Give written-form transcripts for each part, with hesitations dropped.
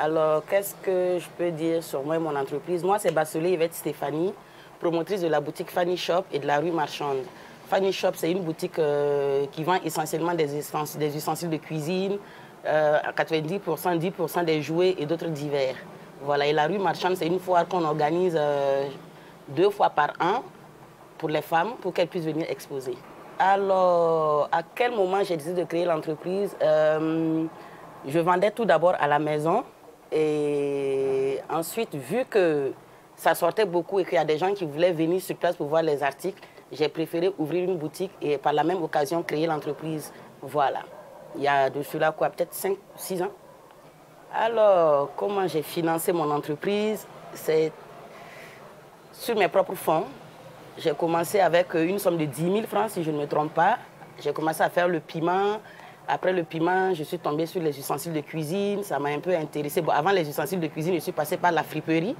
Alors, qu'est-ce que je peux dire sur moi et mon entreprise? Moi, c'est Bassolé Yvette Stéphanie, promotrice de la boutique Fanny Shop et de la rue Marchande. Fanny Shop, c'est une boutique qui vend essentiellement des ustensiles de cuisine, à 90%, 10% des jouets et d'autres divers. Voilà, et la rue Marchande, c'est une foire qu'on organise 2 fois par an pour les femmes, pour qu'elles puissent venir exposer. Alors, à quel moment j'ai décidé de créer l'entreprise? Je vendais tout d'abord à la maison. Et ensuite, vu que ça sortait beaucoup et qu'il y a des gens qui voulaient venir sur place pour voir les articles, j'ai préféré ouvrir une boutique et par la même occasion créer l'entreprise. Voilà. Il y a de cela quoi, peut-être 5 ou 6 ans. Alors, comment j'ai financé mon entreprise? C'est sur mes propres fonds. J'ai commencé avec une somme de 10 000 francs, si je ne me trompe pas. J'ai commencé à faire le piment. Après le piment, je suis tombée sur les ustensiles de cuisine. Ça m'a un peu intéressée. Bon, avant les ustensiles de cuisine, je suis passée par la friperie,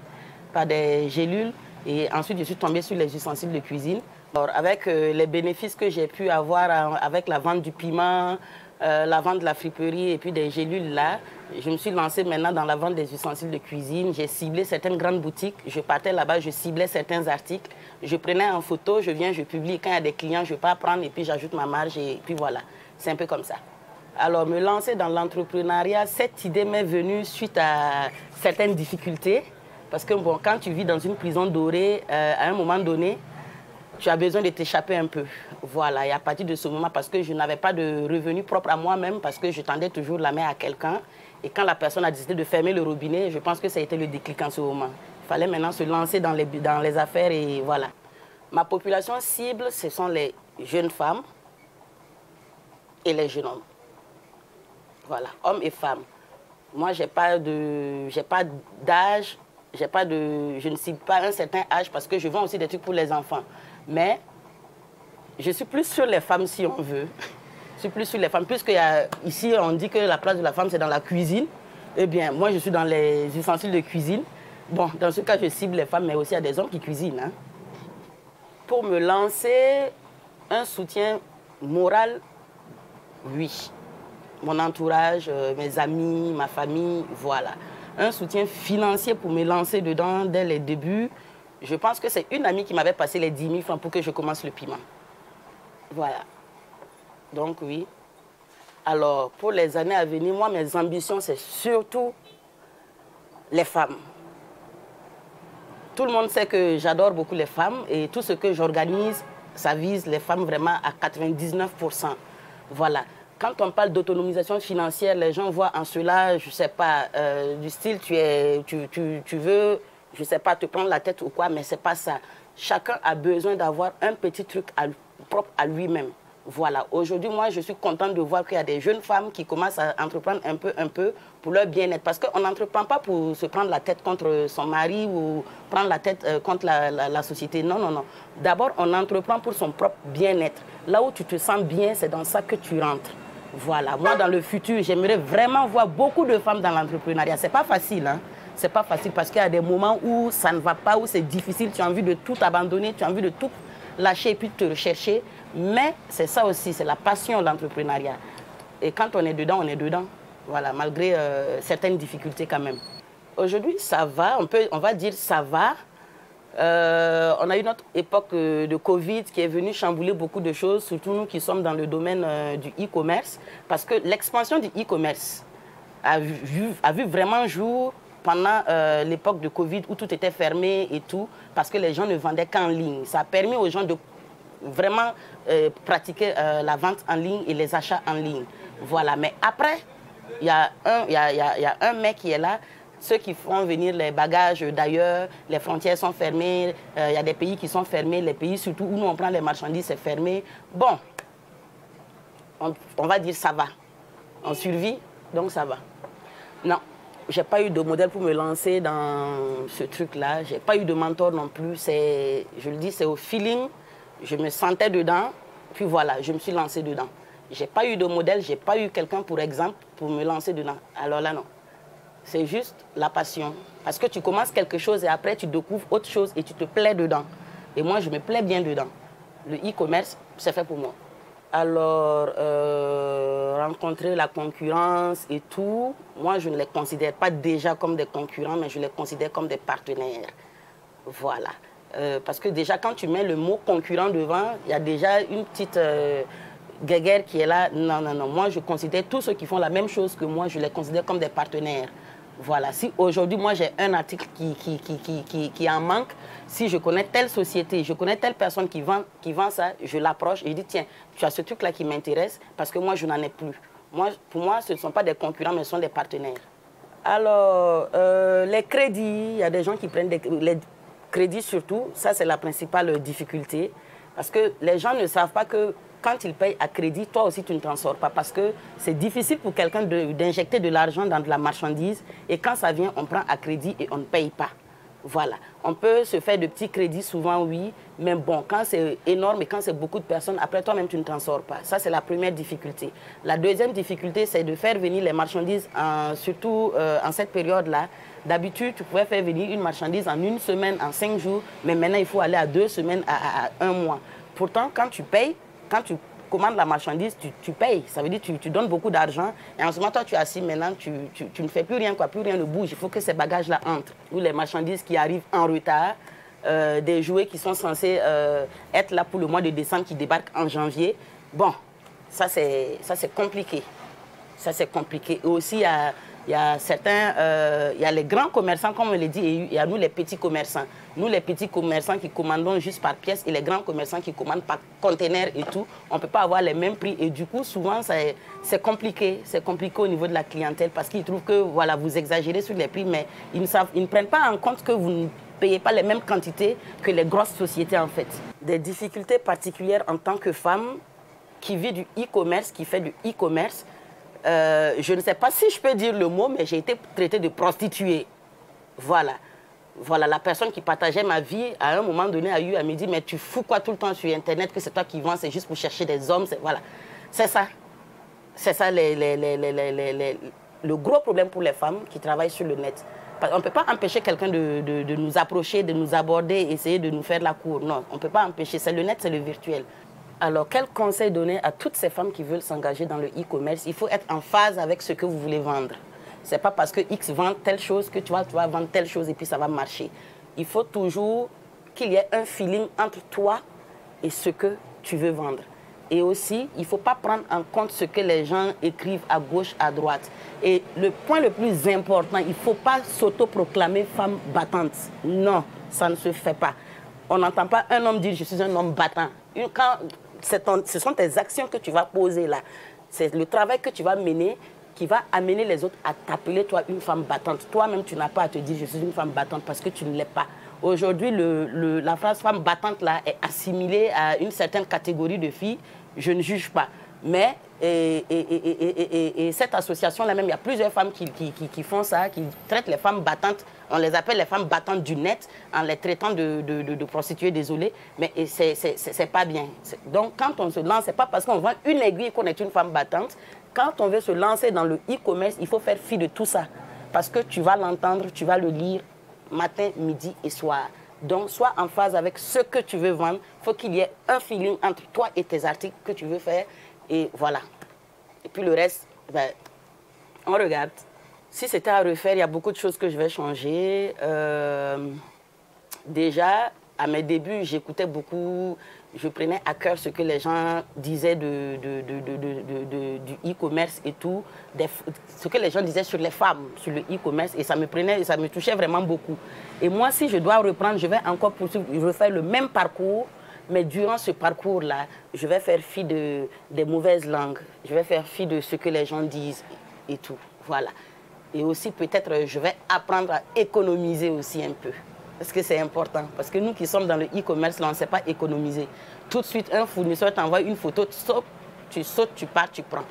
par des gélules. Et ensuite, je suis tombée sur les ustensiles de cuisine. Alors, avec les bénéfices que j'ai pu avoir avec la vente du piment, la vente de la friperie et puis des gélules là, je me suis lancée maintenant dans la vente des ustensiles de cuisine. J'ai ciblé certaines grandes boutiques. Je partais là-bas, je ciblais certains articles. Je prenais en photo, je viens, je publie. Quand il y a des clients, je pars prendre et puis j'ajoute ma marge et puis voilà. C'est un peu comme ça. Alors, me lancer dans l'entrepreneuriat, cette idée m'est venue suite à certaines difficultés. Parce que bon, quand tu vis dans une prison dorée, à un moment donné, tu as besoin de t'échapper un peu. Voilà, et à partir de ce moment, parce que je n'avais pas de revenus propres à moi-même, parce que je tendais toujours la main à quelqu'un. Et quand la personne a décidé de fermer le robinet, je pense que ça a été le déclic en ce moment. Il fallait maintenant se lancer dans les affaires et voilà. Ma population cible, ce sont les jeunes femmes et les jeunes hommes. Voilà, hommes et femmes. Moi, je n'ai pas d'âge, je ne cible pas un certain âge parce que je vends aussi des trucs pour les enfants. Mais je suis plus sur les femmes si on veut. Je suis plus sur les femmes. Puisque ici, on dit que la place de la femme, c'est dans la cuisine. Eh bien, moi, je suis dans les ustensiles de cuisine. Bon, dans ce cas, je cible les femmes, mais aussi il y a des hommes qui cuisinent. Hein. Pour me lancer, un soutien moral, oui. Mon entourage, mes amis, ma famille, voilà. Un soutien financier pour me lancer dedans dès les débuts. Je pense que c'est une amie qui m'avait passé les 10 000 francs pour que je commence le piment. Voilà. Donc oui. Alors, pour les années à venir, moi, mes ambitions, c'est surtout les femmes. Tout le monde sait que j'adore beaucoup les femmes et tout ce que j'organise, ça vise les femmes vraiment à 99%. Voilà. Quand on parle d'autonomisation financière, les gens voient en cela, je ne sais pas, du style, tu veux, je ne sais pas, te prendre la tête ou quoi, mais ce n'est pas ça. Chacun a besoin d'avoir un petit truc propre à lui-même. Voilà. Aujourd'hui, moi, je suis contente de voir qu'il y a des jeunes femmes qui commencent à entreprendre un peu pour leur bien-être. Parce qu'on n'entreprend pas pour se prendre la tête contre son mari ou prendre la tête contre la société. Non, non, non. D'abord, on entreprend pour son propre bien-être. Là où tu te sens bien, c'est dans ça que tu rentres. Voilà, moi dans le futur, j'aimerais vraiment voir beaucoup de femmes dans l'entrepreneuriat. C'est pas facile, hein. C'est pas facile parce qu'il y a des moments où ça ne va pas, où c'est difficile, tu as envie de tout abandonner, tu as envie de tout lâcher et puis de te rechercher. Mais c'est ça aussi, c'est la passion de l'entrepreneuriat. Et quand on est dedans, on est dedans. Voilà, malgré certaines difficultés quand même. Aujourd'hui, ça va, on va dire ça va. On a eu notre époque de Covid qui est venue chambouler beaucoup de choses, surtout nous qui sommes dans le domaine du e-commerce, parce que l'expansion du e-commerce a vu vraiment jour pendant l'époque de Covid où tout était fermé et tout, parce que les gens ne vendaient qu'en ligne. Ça a permis aux gens de vraiment pratiquer la vente en ligne et les achats en ligne. Voilà, mais après, il y a un mec qui est là. Ceux qui font venir les bagages d'ailleurs, les frontières sont fermées, il y a des pays qui sont fermés, les pays surtout où nous on prend les marchandises, c'est fermé. Bon, on va dire ça va. On survit, donc ça va. Non, je n'ai pas eu de modèle pour me lancer dans ce truc-là. Je n'ai pas eu de mentor non plus. Je le dis, c'est au feeling. Je me sentais dedans, puis voilà, je me suis lancée dedans. Je n'ai pas eu de modèle, je n'ai pas eu quelqu'un, pour exemple, pour me lancer dedans. Alors là, non. C'est juste la passion. Parce que tu commences quelque chose et après tu découvres autre chose et tu te plais dedans. Et moi, je me plais bien dedans. Le e-commerce, c'est fait pour moi. Alors, rencontrer la concurrence et tout, moi, je ne les considère pas déjà comme des concurrents, mais je les considère comme des partenaires. Voilà. Parce que déjà, quand tu mets le mot concurrent devant, il y a déjà une petite guéguerre qui est là. Non, non, non. Moi, je considère tous ceux qui font la même chose que moi, je les considère comme des partenaires. Voilà. Si aujourd'hui, moi, j'ai un article qui en manque, si je connais telle société, je connais telle personne qui vend ça, je l'approche et je dis, tiens, tu as ce truc-là qui m'intéresse parce que moi, je n'en ai plus. Moi, pour moi, ce ne sont pas des concurrents, mais ce sont des partenaires. Alors, les crédits, il y a des gens qui prennent les crédits surtout, ça c'est la principale difficulté. Parce que les gens ne savent pas que quand ils payent à crédit, toi aussi tu ne t'en sors pas. Parce que c'est difficile pour quelqu'un d'injecter de l'argent dans de la marchandise. Et quand ça vient, on prend à crédit et on ne paye pas. Voilà. On peut se faire de petits crédits souvent, oui. Mais bon, quand c'est énorme et quand c'est beaucoup de personnes, après toi-même, tu ne t'en sors pas. Ça, c'est la première difficulté. La deuxième difficulté, c'est de faire venir les marchandises, surtout en cette période-là. D'habitude, tu pouvais faire venir une marchandise en 1 semaine, en 5 jours. Mais maintenant, il faut aller à 2 semaines, à 1 mois. Pourtant, quand tu payes, quand tu commandes la marchandise, tu payes. Ça veut dire que tu donnes beaucoup d'argent. Et en ce moment, toi, tu es assis maintenant, tu ne fais plus rien, quoi. Plus rien ne bouge. Il faut que ces bagages-là entrent. Ou les marchandises qui arrivent en retard, des jouets qui sont censés être là pour le mois de décembre, qui débarquent en janvier. Bon, ça, c'est compliqué. Ça, c'est compliqué. Et aussi, il y a certains, il y a les grands commerçants, comme on l'a dit, et il y a nous, les petits commerçants. Nous, les petits commerçants qui commandons juste par pièce et les grands commerçants qui commandent par conteneur et tout, on ne peut pas avoir les mêmes prix. Et du coup, souvent, c'est compliqué. C'est compliqué au niveau de la clientèle parce qu'ils trouvent que voilà, vous exagérez sur les prix, mais ils ne prennent pas en compte que vous ne payez pas les mêmes quantités que les grosses sociétés, en fait. Des difficultés particulières en tant que femme qui vit du e-commerce, qui fait du e-commerce. Je ne sais pas si je peux dire le mot, mais j'ai été traitée de prostituée. Voilà. Voilà, la personne qui partageait ma vie, à un moment donné, elle me dit, mais tu fous quoi tout le temps sur Internet, que c'est toi qui vends, c'est juste pour chercher des hommes. Voilà. C'est ça. C'est ça le gros problème pour les femmes qui travaillent sur le net. On ne peut pas empêcher quelqu'un de nous approcher, de nous aborder, essayer de nous faire la cour. Non, on ne peut pas empêcher. C'est le net, c'est le virtuel. Alors, quel conseil donner à toutes ces femmes qui veulent s'engager dans le e-commerce? Il faut être en phase avec ce que vous voulez vendre. Ce n'est pas parce que X vend telle chose que tu vas vendre telle chose et puis ça va marcher. Il faut toujours qu'il y ait un feeling entre toi et ce que tu veux vendre. Et aussi, il ne faut pas prendre en compte ce que les gens écrivent à gauche, à droite. Et le point le plus important, il ne faut pas s'autoproclamer femme battante. Non, ça ne se fait pas. On n'entend pas un homme dire « je suis un homme battant ». Ce sont tes actions que tu vas poser là. C'est le travail que tu vas mener qui va amener les autres à t'appeler toi une femme battante. Toi-même, tu n'as pas à te dire « je suis une femme battante » parce que tu ne l'es pas. Aujourd'hui, la phrase femme battante là est assimilée à une certaine catégorie de filles. Je ne juge pas. Mais cette association-là, même, il y a plusieurs femmes qui font ça, qui traitent les femmes battantes. On les appelle les femmes battantes du net, en les traitant de prostituées, désolé. Mais c'est pas bien. Donc, quand on se lance, ce n'est pas parce qu'on vend une aiguille qu'on est une femme battante. Quand on veut se lancer dans le e-commerce, il faut faire fi de tout ça. Parce que tu vas l'entendre, tu vas le lire matin, midi et soir. Donc, sois en phase avec ce que tu veux vendre. Il faut qu'il y ait un feeling entre toi et tes articles que tu veux faire. Et voilà. Et puis le reste, ben, on regarde. Si c'était à refaire, il y a beaucoup de choses que je vais changer. Déjà, à mes débuts, j'écoutais beaucoup, je prenais à cœur ce que les gens disaient du e-commerce et tout, ce que les gens disaient sur les femmes, sur le e-commerce, et ça me touchait vraiment beaucoup. Et moi, si je dois reprendre, je vais encore poursuivre, refaire le même parcours, mais durant ce parcours-là, je vais faire fi des mauvaises langues, je vais faire fi de ce que les gens disent et tout, voilà. Et aussi, peut-être, je vais apprendre à économiser aussi un peu. Parce que c'est important. Parce que nous qui sommes dans le e-commerce, là, on ne sait pas économiser. Tout de suite, un fournisseur t'envoie une photo, tu sautes, tu pars, tu prends.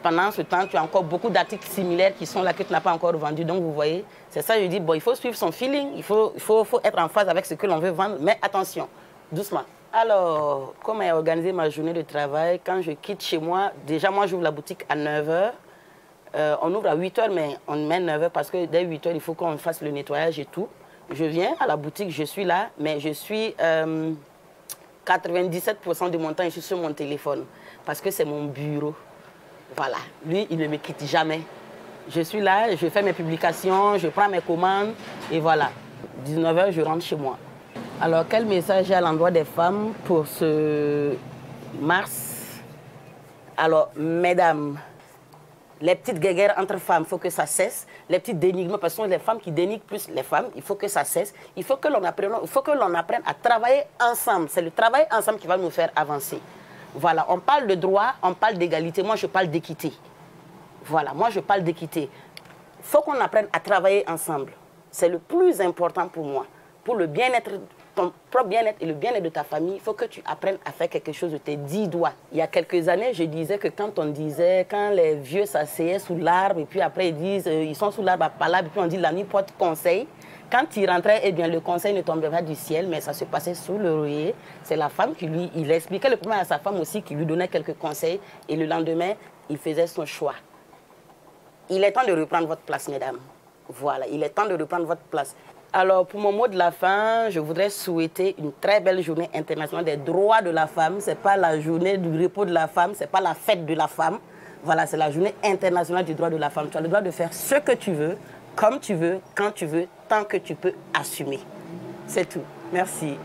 Pendant ce temps, tu as encore beaucoup d'articles similaires qui sont là que tu n'as pas encore vendus. Donc, vous voyez, c'est ça, je dis, bon, il faut suivre son feeling, il faut être en phase avec ce que l'on veut vendre, mais attention, doucement. Alors, comment est organisée ma journée de travail? Quand je quitte chez moi, déjà, moi, j'ouvre la boutique à 9 h. On ouvre à 8 h, mais on met 9 h parce que dès 8 h, il faut qu'on fasse le nettoyage et tout. Je viens à la boutique, je suis là, mais je suis 97% de mon temps, je suis sur mon téléphone. Parce que c'est mon bureau. Voilà. Lui, il ne me quitte jamais. Je suis là, je fais mes publications, je prends mes commandes. Et voilà. 19h, je rentre chez moi. Alors, quel message j'ai à l'endroit des femmes pour ce mars? Alors, mesdames, les petites guéguerres entre femmes, il faut que ça cesse. Les petites dénigmes, parce que ce sont les femmes qui dénigrent plus les femmes, il faut que ça cesse. Il faut que l'on apprenne à travailler ensemble. C'est le travail ensemble qui va nous faire avancer. Voilà, on parle de droit, on parle d'égalité. Moi, je parle d'équité. Voilà, moi, je parle d'équité. Il faut qu'on apprenne à travailler ensemble. C'est le plus important pour moi. Pour le bien-être, ton propre bien-être et le bien-être de ta famille, il faut que tu apprennes à faire quelque chose de tes 10 doigts. Il y a quelques années, je disais que quand les vieux s'asseyaient sous l'arbre, et puis après ils disent, ils sont sous l'arbre à parler, et puis on dit la nuit porte conseil. Quand il rentrait, eh bien, le conseil ne tombait pas du ciel, mais ça se passait sous l'oreiller. C'est la femme qui il expliquait le problème à sa femme aussi, qui lui donnait quelques conseils, et le lendemain, il faisait son choix. Il est temps de reprendre votre place, mesdames. Voilà, il est temps de reprendre votre place. Alors, pour mon mot de la fin, je voudrais souhaiter une très belle journée internationale des droits de la femme. Ce n'est pas la journée du repos de la femme, ce n'est pas la fête de la femme. Voilà, c'est la journée internationale du droit de la femme. Tu as le droit de faire ce que tu veux, comme tu veux, quand tu veux, tant que tu peux assumer. C'est tout. Merci.